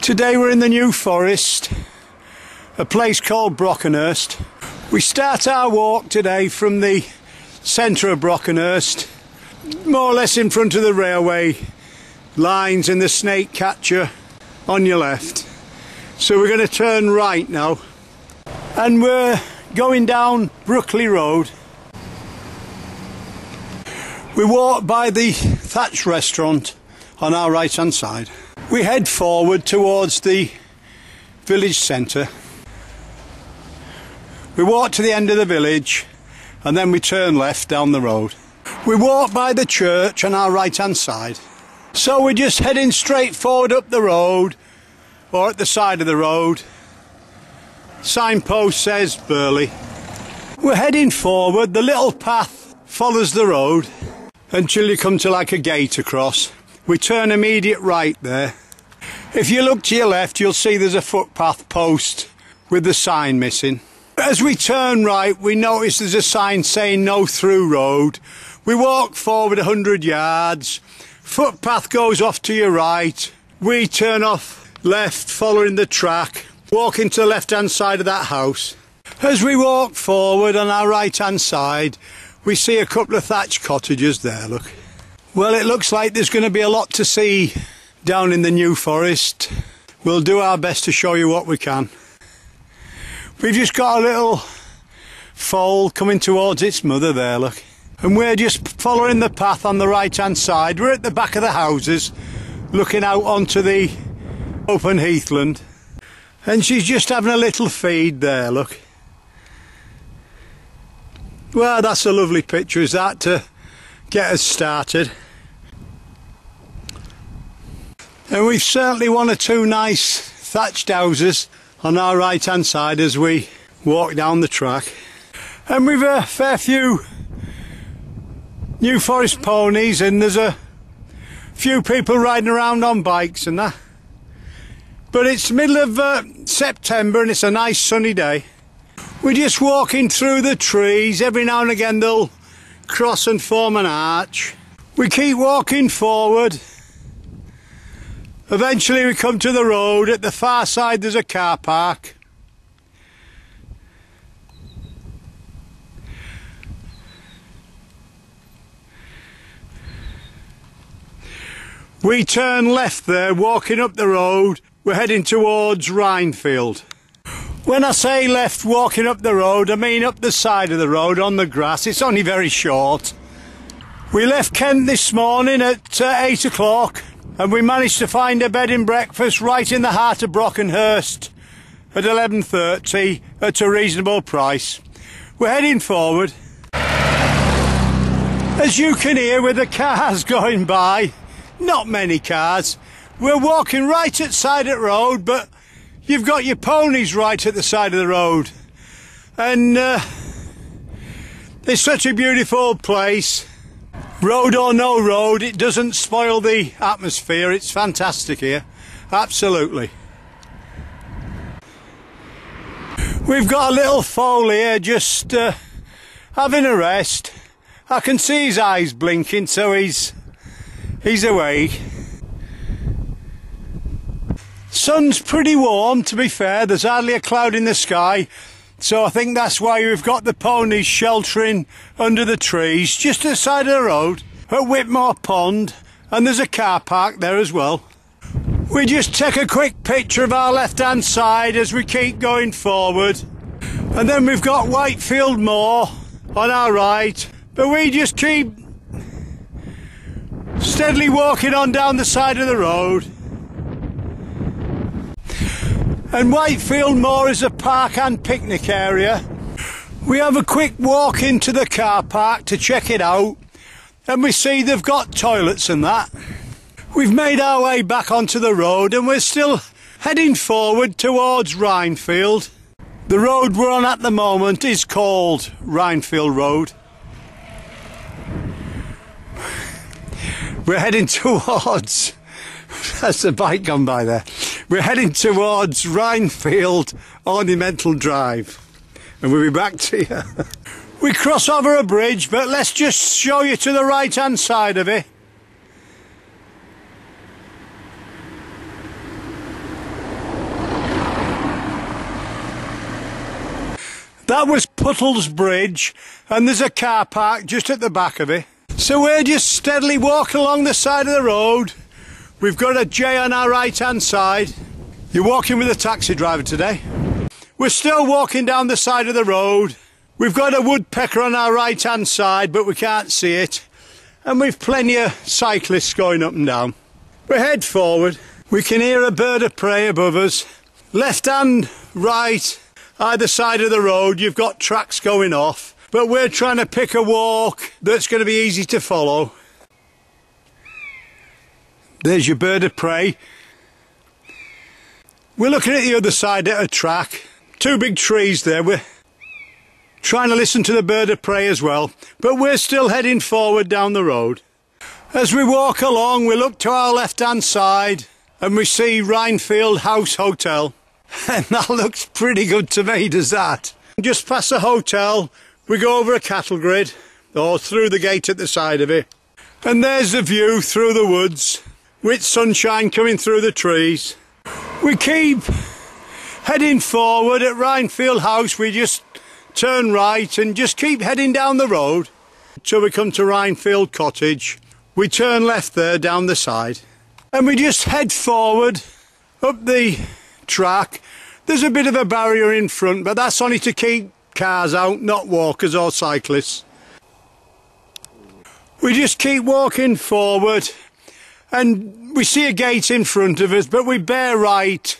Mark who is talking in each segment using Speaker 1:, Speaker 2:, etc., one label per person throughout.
Speaker 1: Today we're in the New Forest, a place called Brockenhurst. We start our walk today from the centre of Brockenhurst, more or less in front of the railway lines and the Snakecatcher on your left. So we're going to turn right now and we're going down Brookley Road. We walk by the Thatch restaurant on our right hand side. We head forward towards the village centre. We walk to the end of the village and then we turn left down the road. We walk by the church on our right hand side. So we're just heading straight forward up the road, or at the side of the road. Signpost says Burley. We're heading forward, the little path follows the road until you come to like a gate across. We turn immediate right there. If you look to your left, you'll see there's a footpath post with the sign missing. As we turn right, we notice there's a sign saying no through road. We walk forward 100 yards. Footpath goes off to your right. We turn off left, following the track, walking to the left-hand side of that house. As we walk forward on our right-hand side, we see a couple of thatched cottages there, look. Well, it looks like there's going to be a lot to see down in the New Forest. We'll do our best to show you what we can. We've just got a little foal coming towards its mother there, look. And we're just following the path on the right-hand side. We're at the back of the houses, looking out onto the open heathland. And she's just having a little feed there, look. Well, that's a lovely picture, is that, to get us started. And we've certainly one or two nice thatched houses on our right hand side as we walk down the track. And we've a fair few New Forest ponies, and there's a few people riding around on bikes and that. But it's the middle of September and it's a nice sunny day. We're just walking through the trees. Every now and again they'll cross and form an arch. We keep walking forward. Eventually we come to the road. At the far side there's a car park. We turn left there, walking up the road. We're heading towards Rhinefield. When I say left, walking up the road, I mean up the side of the road on the grass. It's only very short. We left Kent this morning at 8 o'clock and we managed to find a bed and breakfast right in the heart of Brockenhurst at 11:30 at a reasonable price. We're heading forward. As you can hear with the cars going by, not many cars. We're walking right at side of the road, but you've got your ponies right at the side of the road. And it's such a beautiful place. Road or no road, it doesn't spoil the atmosphere. It's fantastic here, absolutely. We've got a little foal here just having a rest. I can see his eyes blinking, so he's awake. Sun's pretty warm, to be fair. There's hardly a cloud in the sky, so I think that's why we've got the ponies sheltering under the trees just at the side of the road at Whitmore Pond, and there's a car park there as well. We just take a quick picture of our left hand side as we keep going forward, and then we've got Whitefield Moor on our right, but we just keep steadily walking on down the side of the road. And Whitefield Moor is a park and picnic area. We have a quick walk into the car park to check it out, and we see they've got toilets and that. We've made our way back onto the road and we're still heading forward towards Rhinefield. The road we're on at the moment is called Rhinefield Road. We're heading towards, that's a bike gone by there. We're heading towards Rhinefield Ornamental Drive, and we'll be back to you. We cross over a bridge, but let's just show you to the right hand side of it. That was Bolderford Bridge, and there's a car park just at the back of it. So we're just steadily walking along the side of the road. We've got a J on our right hand side. You're walking with a taxi driver today. We're still walking down the side of the road. We've got a woodpecker on our right hand side, but we can't see it. And we've plenty of cyclists going up and down. We head forward. We can hear a bird of prey above us. Left and right, either side of the road, you've got tracks going off. But we're trying to pick a walk that's going to be easy to follow. There's your bird of prey. We're looking at the other side at a track. Two big trees there. We're trying to listen to the bird of prey as well. But we're still heading forward down the road. As we walk along, we look to our left-hand side and we see Rhinefield House Hotel. And that looks pretty good to me, does that? Just past the hotel, we go over a cattle grid, or through the gate at the side of it. And there's the view through the woods, with sunshine coming through the trees. We keep heading forward. At Rhinefield House, we just turn right and just keep heading down the road till we come to Rhinefield Cottage. We turn left there down the side. And we just head forward up the track. There's a bit of a barrier in front, but that's only to keep cars out, not walkers or cyclists. We just keep walking forward and we see a gate in front of us, but we bear right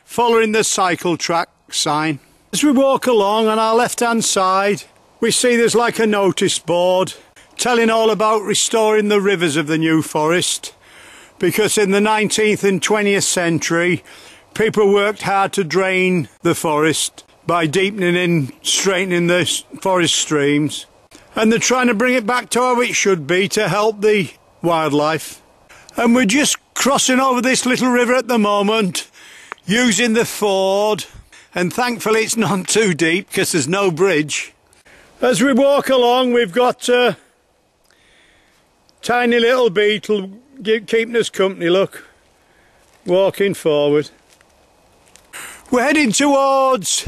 Speaker 1: following the cycle track sign. As we walk along on our left hand side, we see there's like a notice board telling all about restoring the rivers of the New Forest, because in the 19th and 20th century people worked hard to drain the forest by deepening and straightening the forest streams, and they're trying to bring it back to how it should be to help the wildlife. And we're just crossing over this little river at the moment using the ford, and thankfully it's not too deep because there's no bridge. As we walk along, we've got a tiny little beetle keeping us company, look, walking forward. We're heading towards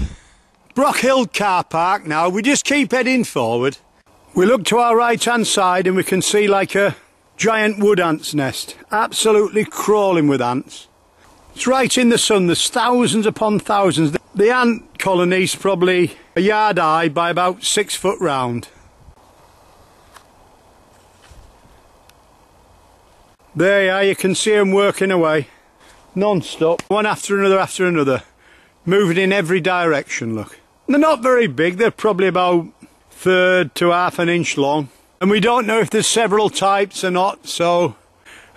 Speaker 1: Brock Hill car park now. We just keep heading forward. We look to our right hand side and we can see like a giant wood ant's nest, absolutely crawling with ants. It's right in the sun. There's thousands upon thousands. The ant colony's probably a yard high by about 6 foot round. There you are, you can see them working away non-stop, one after another, moving in every direction, look. They're not very big, they're probably about 1/3 to 1/2 an inch long, and we don't know if there's several types or not, so...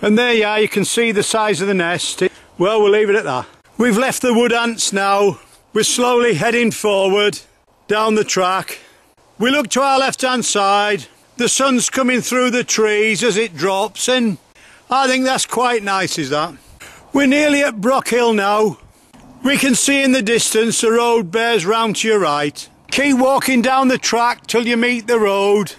Speaker 1: And there you are, you can see the size of the nest. Well, we'll leave it at that. We've left the wood ants now. We're slowly heading forward down the track. We look to our left hand side. The sun's coming through the trees as it drops, and I think that's quite nice, is that? We're nearly at Brock Hill now. We can see in the distance the road bears round to your right. Keep walking down the track till you meet the road.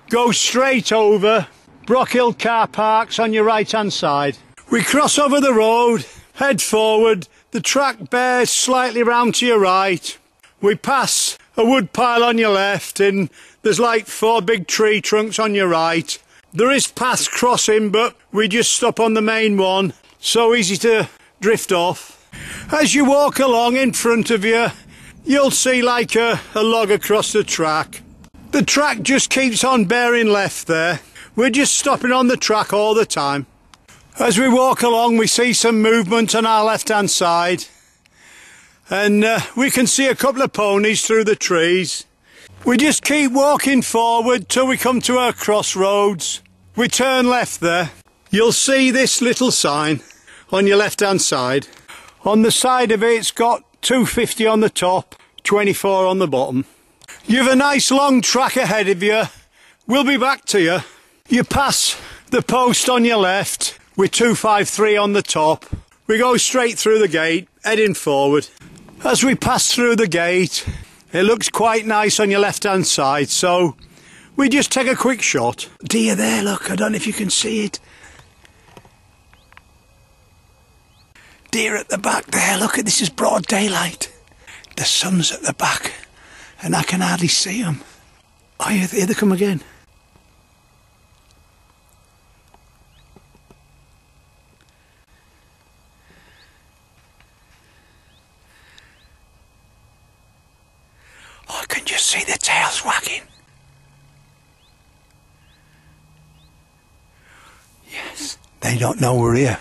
Speaker 1: Go straight over. Brock Hill car park's on your right hand side. We cross over the road, head forward. The track bears slightly round to your right. We pass a wood pile on your left, and there's like 4 big tree trunks on your right. There is paths crossing, but we just stop on the main one. So easy to drift off. As you walk along in front of you, you'll see like a log across the track. The track just keeps on bearing left there. We're just stopping on the track all the time. As we walk along, we see some movement on our left hand side, and we can see a couple of ponies through the trees. We just keep walking forward till we come to our crossroads. We turn left there. You'll see this little sign on your left hand side. On the side of it, it's got 250 on the top, 24 on the bottom. You've a nice long track ahead of you. We'll be back to you. You pass the post on your left with 253 on the top. We go straight through the gate, heading forward. As we pass through the gate, it looks quite nice on your left hand side, so we just take a quick shot. Deer there, look, I don't know if you can see it. Deer at the back there, look, this is broad daylight. The sun's at the back. and I can hardly see them. Oh, here they come again. Oh, I can just see the tails wagging. Yes, they don't know we're here.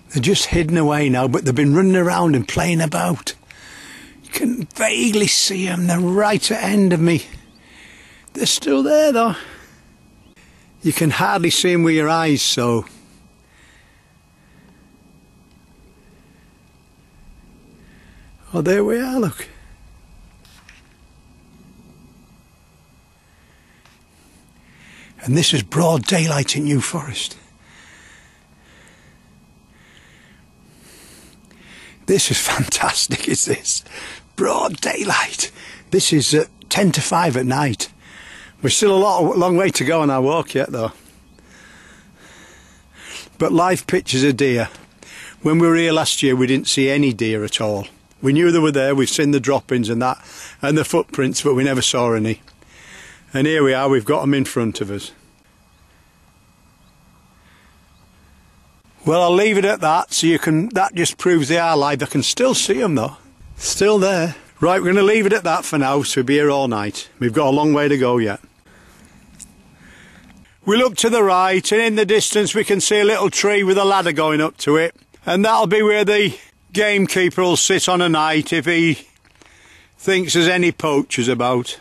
Speaker 1: They're just hidden away now, but they've been running around and playing about. You can vaguely see them. They're right at the end of me. They're still there, though. You can hardly see them with your eyes, so... Oh, there we are, look. And this is broad daylight in New Forest. This is fantastic, is this? Broad daylight. This is 10 to 5 at night. We're still a long way to go on our walk yet, though. But live pictures of deer. When we were here last year, we didn't see any deer at all. We knew they were there, we've seen the droppings and that, and the footprints, but we never saw any. And here we are, we've got them in front of us. Well, I'll leave it at that, so you can. That just proves they are live. I can still see them though. Still there. Right, we're going to leave it at that for now, so we'll be here all night. We've got a long way to go yet. We look to the right, and in the distance we can see a little tree with a ladder going up to it. And that'll be where the gamekeeper will sit on a night if he thinks there's any poachers about.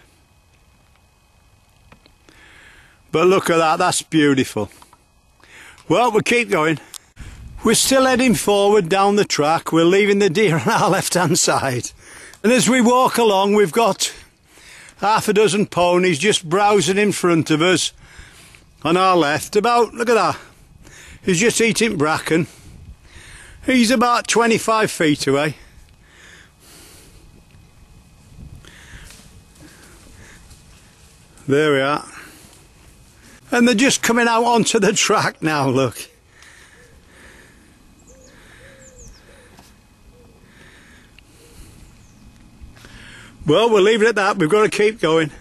Speaker 1: But look at that, that's beautiful. Well, we'll keep going. We're still heading forward down the track. We're leaving the deer on our left-hand side. And as we walk along, we've got half a dozen ponies just browsing in front of us on our left. About, look at that, he's just eating bracken. He's about 25 feet away. There we are. And they're just coming out onto the track now, look. Well, we'll leave it at that. We've got to keep going.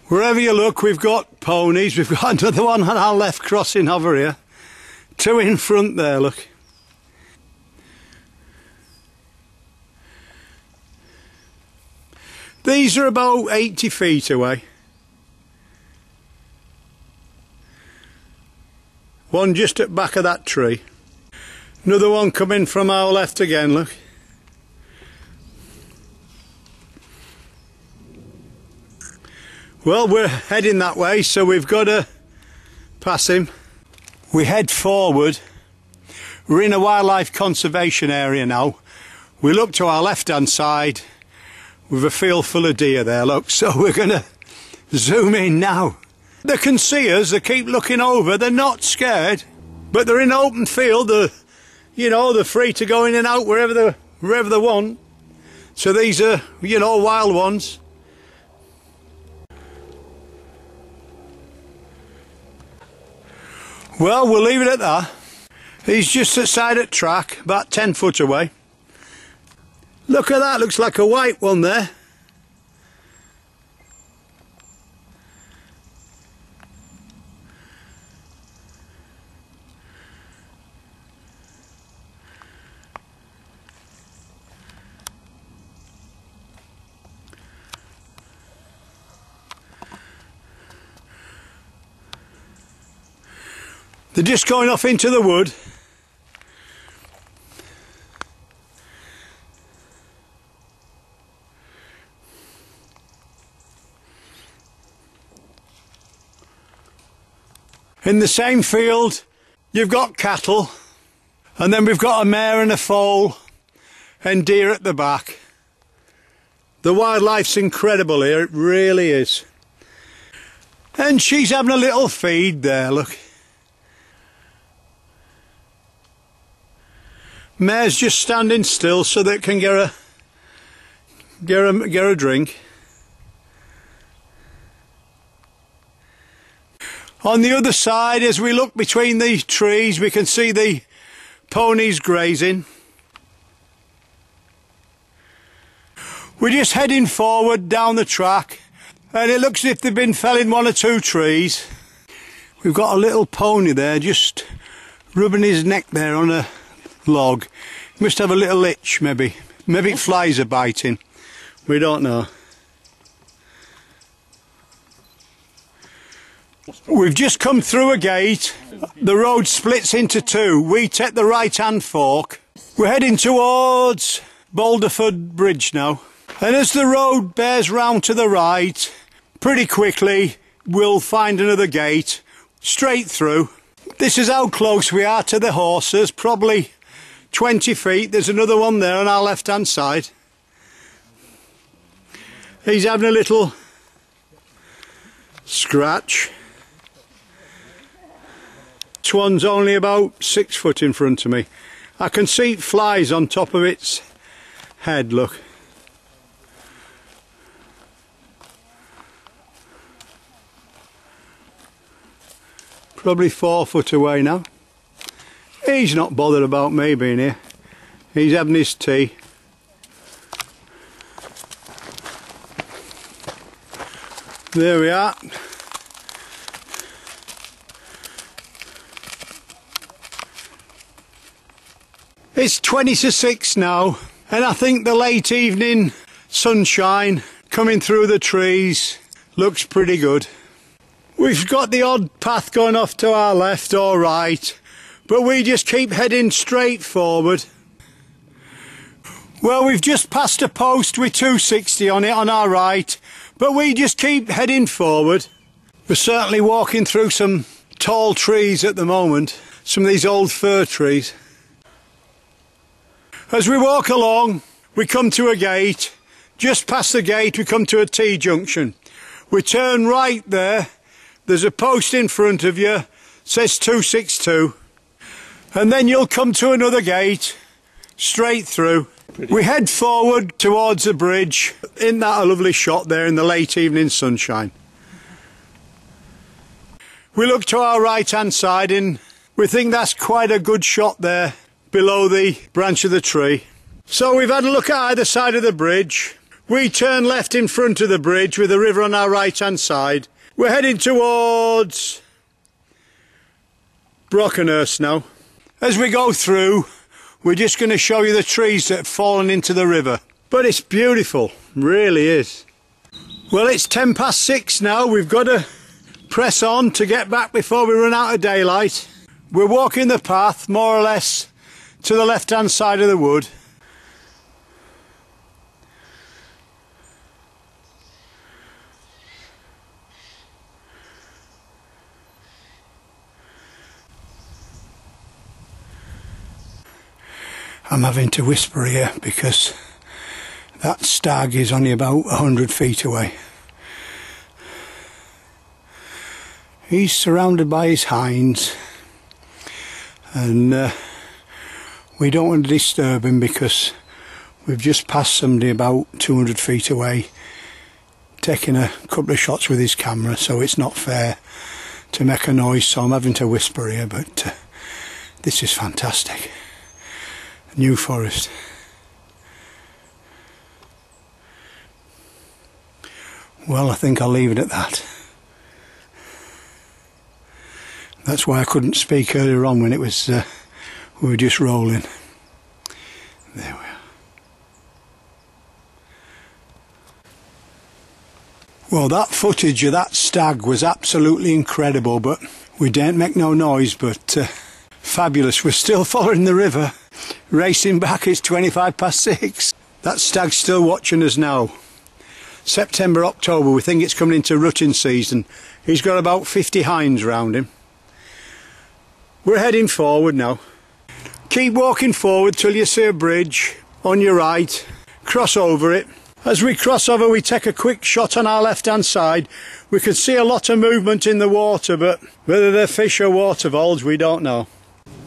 Speaker 1: Wherever you look, we've got ponies. We've got another one on our left crossing over here. Two in front there, look. These are about 80 feet away. One just at the back of that tree. Another one coming from our left again, look. Well, we're heading that way, so we've got to pass him. We head forward. We're in a wildlife conservation area now. We look to our left-hand side with a field full of deer there, look, so we're going to zoom in now. They can see us, they keep looking over, they're not scared, but they're in an open field, you know, they're free to go in and out wherever they want. So these are, you know, wild ones. Well, we'll leave it at that. He's just outside the track, about 10 foot away. Look at that, looks like a white one there. They're just going off into the wood. In the same field, you've got cattle, and then we've got a mare and a foal, and deer at the back. The wildlife's incredible here, it really is. And she's having a little feed there, look. Mare's just standing still so they can get a drink. On the other side, as we look between the trees, we can see the ponies grazing. We're just heading forward down the track, and it looks as if they've been felling 1 or 2 trees. We've got a little pony there just rubbing his neck there on a log. He must have a little itch, maybe. Maybe flies are biting. We don't know. We've just come through a gate. The road splits into 2. We take the right-hand fork. We're heading towards Bolderford Bridge now. And as the road bears round to the right, pretty quickly we'll find another gate, straight through. This is how close we are to the horses, probably 20 feet. There's another one there on our left-hand side. He's having a little scratch. This one's only about 6 foot in front of me. I can see flies on top of its head, look. Probably 4 foot away now. He's not bothered about me being here. He's having his tea. There we are. It's 20 to 6 now, and I think the late evening sunshine coming through the trees looks pretty good. We've got the odd path going off to our left or right, but we just keep heading straight forward. Well, we've just passed a post with 260 on it on our right, but we just keep heading forward. We're certainly walking through some tall trees at the moment, some of these old fir trees. As we walk along, we come to a gate. Just past the gate, we come to a T-junction. We turn right there. There's a post in front of you, says 262, and then you'll come to another gate, straight through. We head forward towards the bridge. Isn't that a lovely shot there in the late evening sunshine? We look to our right hand side and we think that's quite a good shot there below the branch of the tree. So we've had a look at either side of the bridge. We turn left in front of the bridge with the river on our right hand side. We're heading towards Brockenhurst now. As we go through, we're just going to show you the trees that have fallen into the river. But it's beautiful, really is. Well, it's 10 past 6 now. We've got to press on to get back before we run out of daylight. We're walking the path, more or less, to the left-hand side of the wood. I'm having to whisper here because that stag is only about 100 feet away. He's surrounded by his hinds, and we don't want to disturb him because we've just passed somebody about 200 feet away taking a couple of shots with his camera, so it's not fair to make a noise, so I'm having to whisper here, but this is fantastic. New forest. Well, I think I'll leave it at that. That's why I couldn't speak earlier on when it was we were just rolling. There we are. Well, that footage of that stag was absolutely incredible, but we didn't make no noise, but fabulous. We're still following the river. Racing back, it's 25 past 6. That stag's still watching us now. September, October, we think it's coming into rutting season. He's got about 50 hinds round him. We're heading forward now. Keep walking forward till you see a bridge on your right. Cross over it. As we cross over, we take a quick shot on our left-hand side. We can see a lot of movement in the water, but whether they're fish or water voles, we don't know.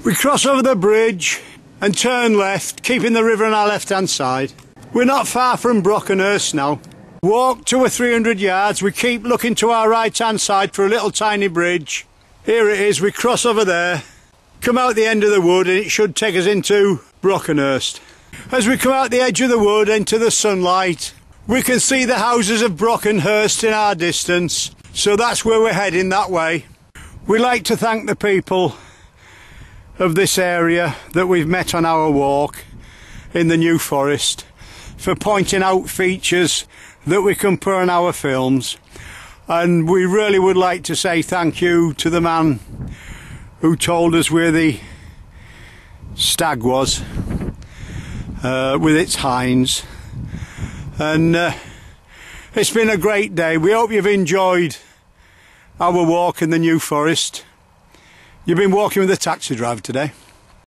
Speaker 1: We cross over the bridge and turn left, keeping the river on our left-hand side. We're not far from Brockenhurst now. Walk 200 or 300 yards, we keep looking to our right-hand side for a little tiny bridge. Here it is, we cross over there, come out the end of the wood, and it should take us into Brockenhurst. As we come out the edge of the wood into the sunlight, We can see the houses of Brockenhurst in our distance, so that's where we're heading, that way. We'd like to thank the people of this area that we've met on our walk in the New Forest for pointing out features that we can put on our films, and we really would like to say thank you to the man who told us where the stag was with its hinds. And it's been a great day. We hope you've enjoyed our walk in the New Forest. You've been walking with a taxi driver today.